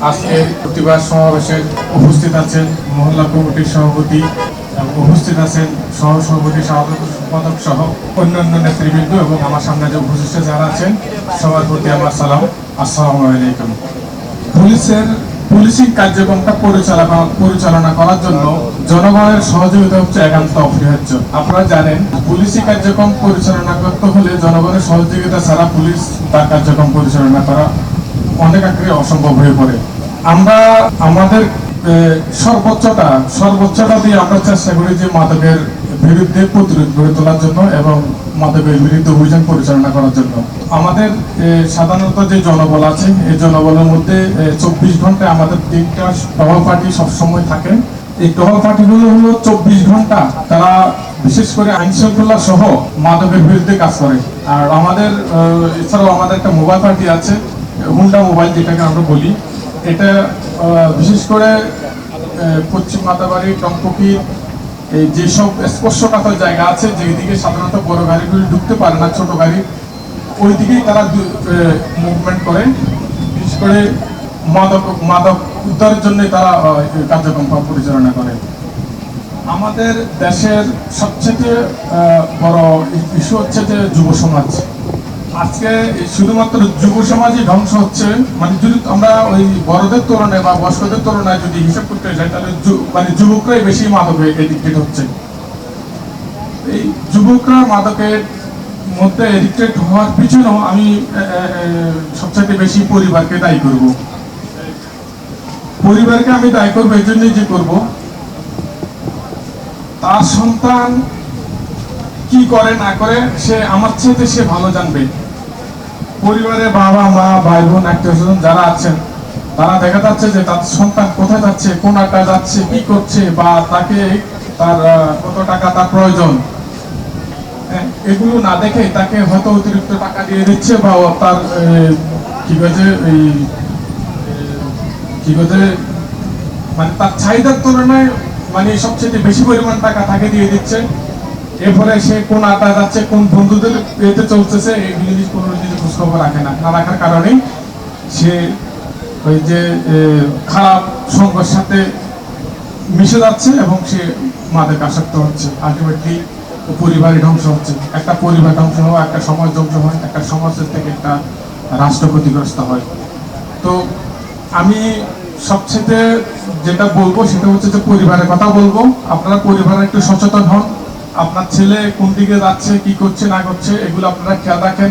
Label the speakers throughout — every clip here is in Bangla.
Speaker 1: আজকে প্রতিবাদ সমাবেশে উপস্থিত আছেন মহল্লা কমিটির সভাপতি, উপস্থিত আছেন সহ সভাপতি, সাধারণ সম্পাদক সহ অন্যান্য নেতৃবৃন্দ এবং আমার সামনে যে উপস্থিত যারা আছেন সবার প্রতি আমার সালাম। আসসালামু আলাইকুম। পুলিশিং কার্যক্রমটা পরিচালনা করার জন্য জনগণের সহযোগিতা হচ্ছে একান্ত অপরিহার্য। আপনারা জানেন পুলিশি কার্যক্রম পরিচালনা করতে হলে জনগণের সহযোগিতা ছাড়া পুলিশ তার কার্যক্রম পরিচালনা করা অনেক আকারে অসম্ভব হয়ে পড়ে। আমরা আমাদের সর্বোচ্চটা দিয়ে আমরা চেষ্টা করি যে মাদকের বিরুদ্ধে প্রতিরোধ গড়ে তোলার জন্য এবং মাদকের বিরুদ্ধে অভিযান পরিচালনা করার জন্য। আমাদের সাধারণত যে জনবল আছে এই জনবলের মধ্যে 24 ঘন্টায় আমাদের 3টা টহল পার্টি সবসময় থাকেন। এই টহল পার্টিগুলো হলো 24 ঘন্টা তারা বিশেষ করে আইন শৃঙ্খলা সহ মাদকের বিরুদ্ধে কাজ করে। আর আমাদের এছাড়াও আমাদের একটা মোবাইল পার্টি আছে, হুন্ডা মোবাইল যেটাকে আমরা বলি। এটা বিশেষ করে পশ্চিম মাতাবাড়ি, টংপকি এই যেসব স্পর্শকাতর জায়গা আছে যেদিকে সাধারণত বড় গাড়িগুলি ঢুকতে পারে না, ছোট গাড়ি ওই দিকেই তারা মুভমেন্ট করে। বিশেষ করে মাদক উদ্ধারের জন্যই তারা কার্যক্রম পরিচালনা করে। আমাদের দেশের সবচেয়ে বড় ইস্যু হচ্ছে যে যুব সমাজ। আজকে শুধুমাত্র যুব সমাজই ধ্বংস হচ্ছে। মানে যদি আমরা ওই বড়দের তুলনায় বা বয়স্কদের তুলনায় যদি হিসাব করতে যাই তাহলে মানে যুবকরাই বেশি মাদকে এডিক্টেড হচ্ছে। এই যুবকরা মাদকের মধ্যে এডিক্টেড হওয়ার পিছনেও আমি সবচেয়ে বেশি পরিবারকে দায়ী করব। পরিবারকে আমি দায়ী করবো এই জন্যই যে করব, তার সন্তান কি করে না করে সে আমার চেয়ে সে ভালো জানবে। পরিবারে বাবা মা ভাই বোন আত্মীয়স্বজন যারা আছেন তারা দেখা যাচ্ছে যে তার সন্তান কোথায় যাচ্ছে, কোন আড্ডা যাচ্ছে, কি করছে, বা তাকে তার কত টাকা তার প্রয়োজন, এগুলো না দেখে তাকে হয়তো অতিরিক্ত টাকা দিয়ে দিচ্ছে বা তার মানে তার চাহিদার তুলনায় মানে সবচেয়ে বেশি পরিমাণ টাকা তাকে দিয়ে দিচ্ছে। এরপরে সে কোন আড্ডা যাচ্ছে, কোন বন্ধুদের এতে চলতেছে এই জিনিস কোনো জিনিস খোঁজখবর রাখে না রাখার কারণেই সে ওই যে খারাপ সঙ্গের সাথে মিশে যাচ্ছে এবং সে মাদক আসক্ত হচ্ছে। আলটিমেটলি পরিবারই ধ্বংস হচ্ছে। একটা পরিবার ধ্বংস হয়, একটা সমাজ ধ্বংস হয়, একটা সমাজের থেকে একটা রাষ্ট্র ক্ষতিগ্রস্ত হয়। তো আমি সবচেয়ে যেটা বলবো সেটা হচ্ছে যে পরিবারের কথা বলবো। আপনারা পরিবারে একটু সচেতন হন। আপনার ছেলে কোন দিকে যাচ্ছে, কি করছে না করছে এগুলো আপনারা খেয়াল রাখেন।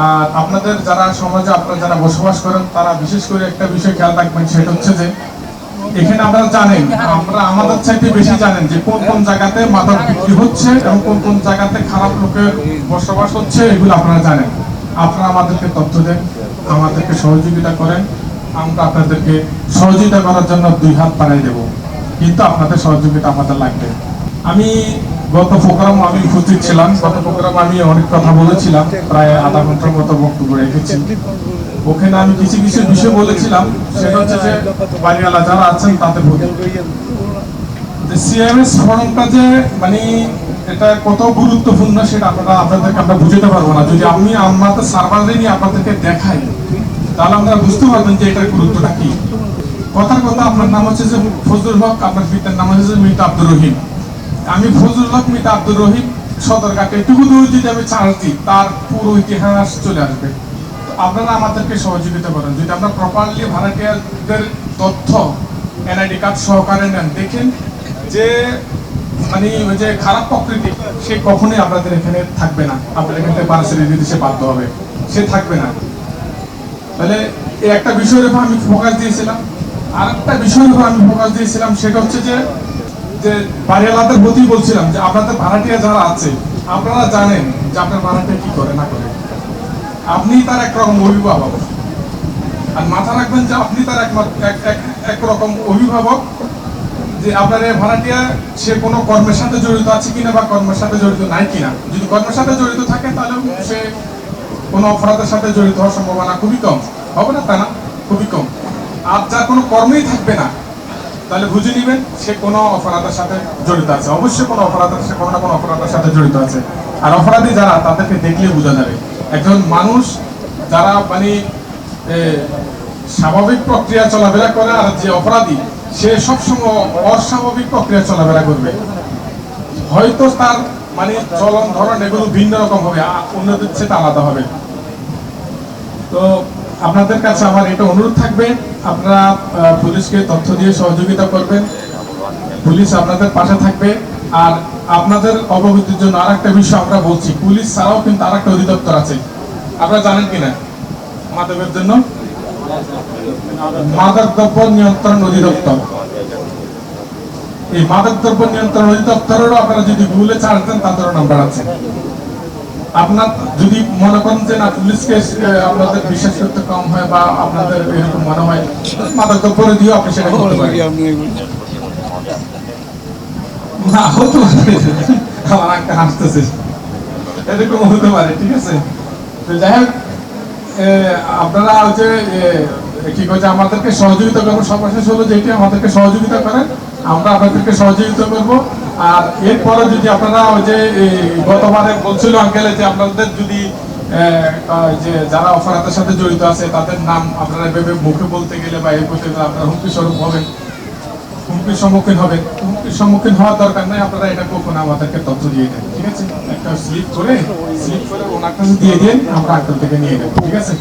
Speaker 1: আর আপনাদের যারা সমাজে আপনারা যারা বসবাস করেন তারা বিশেষ করে একটা বিষয় খেয়াল রাখবেন, সেটা হচ্ছে যে এখানে আপনারা জানেন, আমরা আমাদের চাইতে বেশি জানেন যে কোন কোন জায়গাতে মাদক বিক্রি হচ্ছে এবং কোন কোন জায়গাতে খারাপ লোকের বসবাস হচ্ছে, এগুলো আপনারা জানেন। আপনারা আমাদেরকে তথ্য দেন, আমাদেরকে সহযোগিতা করেন। আমরা আপনাদেরকে সহযোগিতা করার জন্য 2 হাত বাড়াই দেব, কিন্তু আপনাদের সহযোগিতা আমাদের লাগবে। আমি গত প্রোগ্রাম আমি উপস্থিত ছিলাম। গত প্রোগ্রাম আমি অনেক কথা বলেছিলাম, প্রায় আধা ঘন্টার মতো বক্তব্য রেখেছি। ওখানে আমি কিছু কিছু বিষয় বলেছিলাম, সেটা হচ্ছে যে বাড়িওয়ালা যারা আছেন তাদের বলি সিএমএস ফর্মটা যে মানে এটা কত গুরুত্বপূর্ণ সেটা আপনাদেরকে আমরা বুঝতে পারবো না। যদি আমি আমাদের সার্ভারে নিয়ে আপনাদেরকে দেখাই তাহলে আপনারা বুঝতে পারবেন যে এটার গুরুত্বটা কি। কথার কথা, আপনার নাম হচ্ছে যে ফজলুল হক, আপনার পিতার নাম হচ্ছে যে মৃত আব্দুর রহিম। আমি ফজলুল হক মৃত আব্দুর রহিম সদরঘাটে এটুকু দূর যদি আমি চার্জ দিই তার পুরো ইতিহাস চলে আসবে। আপনারা আমাদেরকে সহযোগিতা করেন। যদি আমরা প্রপারলি ভাড়াটিয়াদের তথ্য এনআইডি কার্ড সহকারে নেন, দেখেন যে মানে ওই যে খারাপ প্রকৃতি সে কখনোই আপনাদের এখানে থাকবে না। আপনাদের এখান থেকে বারাসের বিদেশে বাধ্য হবে, সে থাকবে না। তাহলে এই একটা বিষয়ের উপর আমি ফোকাস দিয়েছিলাম। আর একটা বিষয়ের উপর আমি ফোকাস দিয়েছিলাম, সেটা হচ্ছে যে বাড়িওয়ালাদের প্রতি বলছিলাম যে আপনাদের ভাড়াটিয়া যারা আছে আপনারা জানেন যে আপনার ভাড়াটিয়া কি করে না করে। আপনি তার একরকম অভিভাবক, আর মাথা রাখবেন যে আপনি তার একরকম অভিভাবক, যে আপনার ভাড়াটিয়া সে কোনো কর্মের সাথে জড়িত আছে কিনা বা কর্মের সাথে জড়িত নাই কিনা। যদি কর্মের সাথে জড়িত থাকে তাহলে সে কোনো অপরাধের সাথে জড়িত হওয়ার সম্ভাবনা খুবই কম, হবে না তা না, খুবই কম। আর যার কোনো কর্মই থাকবে না তাহলে বুঝে নিবেন সে কোনো অপরাধের সাথে জড়িত আছে, অবশ্যই কোনো না কোনো অপরাধের সাথে জড়িত আছে। আর অপরাধী যারা তাদেরকে দেখলে বোঝা যাবে। একজন মানুষ যারা মানে স্বাভাবিক প্রক্রিয়া চলাফেরা করে, আর যে অপরাধী সে সবসময় অস্বাভাবিক প্রক্রিয়া চলাফেরা করবে। হয়তো তার মানে চলন ধরন এগুলো ভিন্ন রকম হবে, অন্যদের চেয়ে আলাদা হবে। তো আপনাদের কাছে আমার এটা অনুরোধ থাকবে, আপনারা পুলিশকে তথ্য দিয়ে সহযোগিতা করবেন, পুলিশ আপনাদের পাশে থাকবে। আর আপনাদের অবগতির জন্য আরেকটা বিষয় আমরা বলছি, পুলিশ ছাড়াও কিন্তু আরেকটা অধিদপ্তর আছে, আপনারা জানেন কিনা? মাদকের জন্য মাদক দ্রব্য নিয়ন্ত্রণ অধিদপ্তর। এই মাদক দ্রব্য নিয়ন্ত্রণ অধিদপ্তরেরও আপনারা যদি গুগলে চার্জ দেন তাদেরও নাম্বার আছে। আপনার যদি মনে করেন যে না পুলিশকে আপনাদের বিশ্বাস করতে কম হয় বা আপনাদের এরকম মনে হয়, মাদক দ্রব্য দিয়েও আপনি সেটা করতে পারেন। না হতে পারে, আমার একটা হাসতেছে, এরকম হতে পারে, ঠিক আছে। তো যাই হোক, আপনারা হচ্ছে কি করছে, আমাদেরকে সহযোগিতা করবো। সর্বশেষ হলো যেটি আমাদেরকে সহযোগিতা করেন, আমরা আপনাদেরকে সহযোগিতা করব। আর এরপরে যদি আপনারা ওই যে গতবারে বলছিল আঙ্কেলে যে আপনাদের যদি যে যারা অপরাধের সাথে জড়িত আছে তাদের নাম আপনারা ভেবে মুখে বলতে গেলে বা এই করতে গেলে আপনারা হুমকি স্বরূপ হবেন, হুমকির সম্মুখীন হবেন। হুমকির সম্মুখীন হওয়ার দরকার নাই, আপনারা এটা কখনো আমাদেরকে তথ্য দিয়ে দেন, ঠিক আছে? একটা স্লিপ করে ওনার কাছে দিয়ে দিন, আমরা আঙ্কেল থেকে নিয়ে নেব, ঠিক আছে?